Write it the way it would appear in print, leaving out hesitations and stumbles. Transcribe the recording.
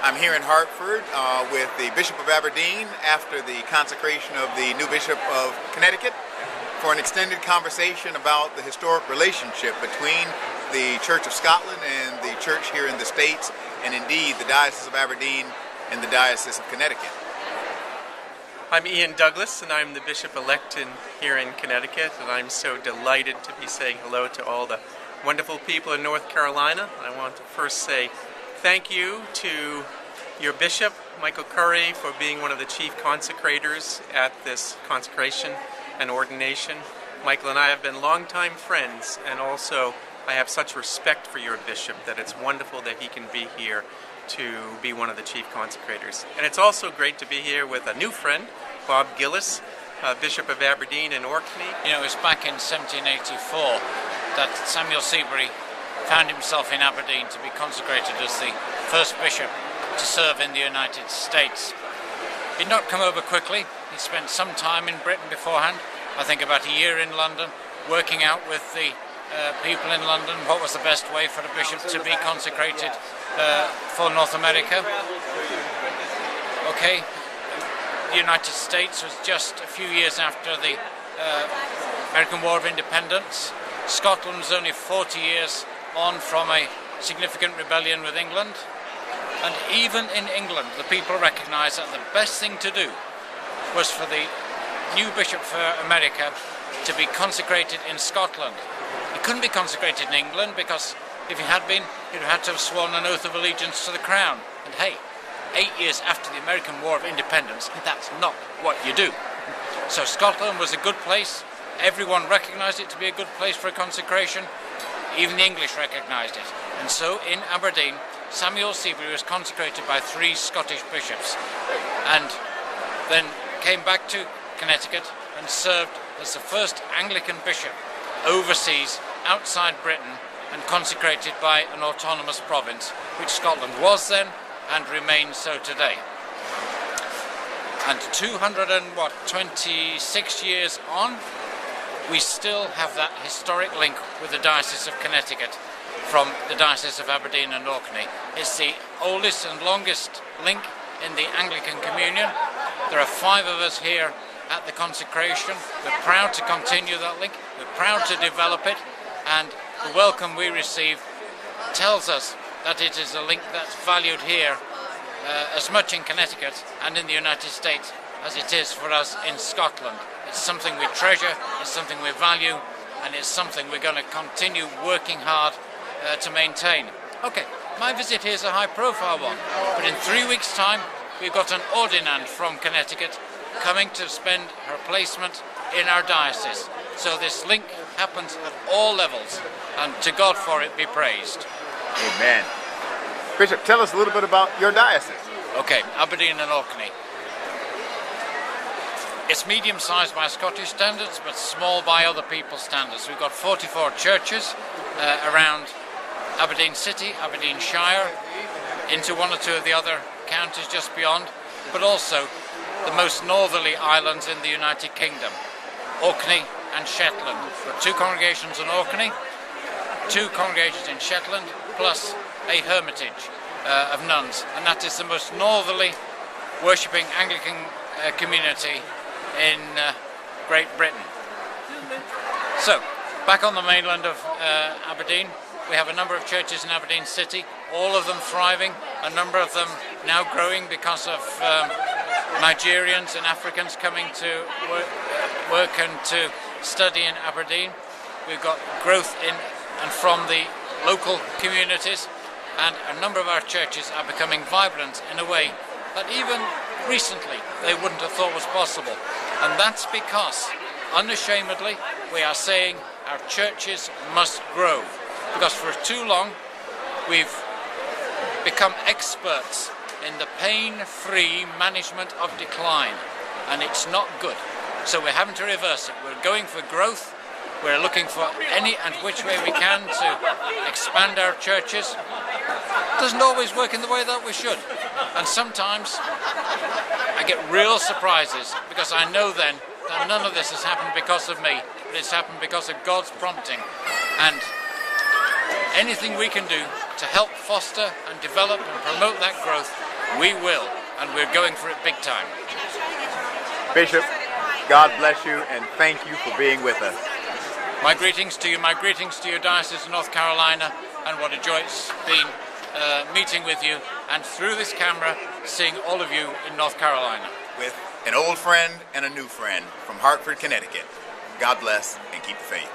I'm here in Hartford with the Bishop of Aberdeen after the consecration of the new Bishop of Connecticut for an extended conversation about the historic relationship between the Church of Scotland and the Church here in the States, and indeed the Diocese of Aberdeen and the Diocese of Connecticut. I'm Ian Douglas, and I'm the Bishop-elect here in Connecticut, and I'm so delighted to be saying hello to all the wonderful people in North Carolina. I want to first say thank you to your Bishop, Michael Curry, for being one of the chief consecrators at this consecration and ordination. Michael and I have been longtime friends, and also I have such respect for your Bishop that it's wonderful that he can be here to be one of the chief consecrators. And it's also great to be here with a new friend, Bob Gillis, Bishop of Aberdeen and Orkney. You know, it was back in 1784 that Samuel Seabury found himself in Aberdeen to be consecrated as the first bishop to serve in the United States. He'd not come over quickly. He spent some time in Britain beforehand, I think about a year in London, working out with the people in London what was the best way for a bishop to be consecrated for North America. Okay, the United States was just a few years after the American War of Independence. Scotland was only 40 years on from a significant rebellion with England. And even in England, the people recognised that the best thing to do was for the new bishop for America to be consecrated in Scotland. He couldn't be consecrated in England because if he had been, he'd have had to have sworn an oath of allegiance to the crown. And hey, 8 years after the American War of Independence, that's not what you do. So Scotland was a good place. Everyone recognised it to be a good place for a consecration. Even the English recognised it. And so in Aberdeen, Samuel Seabury was consecrated by 3 Scottish bishops and then came back to Connecticut and served as the first Anglican bishop overseas, outside Britain, and consecrated by an autonomous province, which Scotland was then and remains so today. And 226 years on, we still have that historic link with the Diocese of Connecticut from the Diocese of Aberdeen and Orkney. It's the oldest and longest link in the Anglican Communion. There are 5 of us here at the consecration. We're proud to continue that link, we're proud to develop it, and the welcome we receive tells us that it is a link that's valued here as much in Connecticut and in the United States as it is for us in Scotland. It's something we treasure, it's something we value, and it's something we're going to continue working hard to maintain. Okay, my visit here is a high-profile one, but in 3 weeks' time we've got an ordinand from Connecticut coming to spend her placement in our diocese. So this link happens at all levels, and to God for it be praised. Amen. Bishop, tell us a little bit about your diocese. Okay, Aberdeen and Orkney. It's medium-sized by Scottish standards, but small by other people's standards. We've got 44 churches around Aberdeen City, Aberdeen Shire, into 1 or 2 of the other counties just beyond, but also the most northerly islands in the United Kingdom, Orkney and Shetland. There are 2 congregations in Orkney, 2 congregations in Shetland, plus a hermitage of nuns, and that is the most northerly worshipping Anglican community in Great Britain. So, back on the mainland of Aberdeen, we have a number of churches in Aberdeen City, all of them thriving, a number of them now growing because of Nigerians and Africans coming to work and to study in Aberdeen. We've got growth in and from the local communities, and a number of our churches are becoming vibrant in a way that even recently they wouldn't have thought was possible. And that's because, unashamedly, we are saying our churches must grow. Because for too long we've become experts in the pain-free management of decline, and it's not good. So we're having to reverse it. We're going for growth. We're looking for any and which way we can to expand our churches. It doesn't always work in the way that we should. And sometimes I get real surprises because I know then that none of this has happened because of me, but it's happened because of God's prompting. And anything we can do to help foster and develop and promote that growth We will, and we're going for it big time. Bishop, God bless you, and thank you for being with us. My greetings to you, my greetings to your Diocese of North Carolina, and what a joy it's been meeting with you, and through this camera, seeing all of you in North Carolina. With an old friend and a new friend from Hartford, Connecticut. God bless and keep the faith.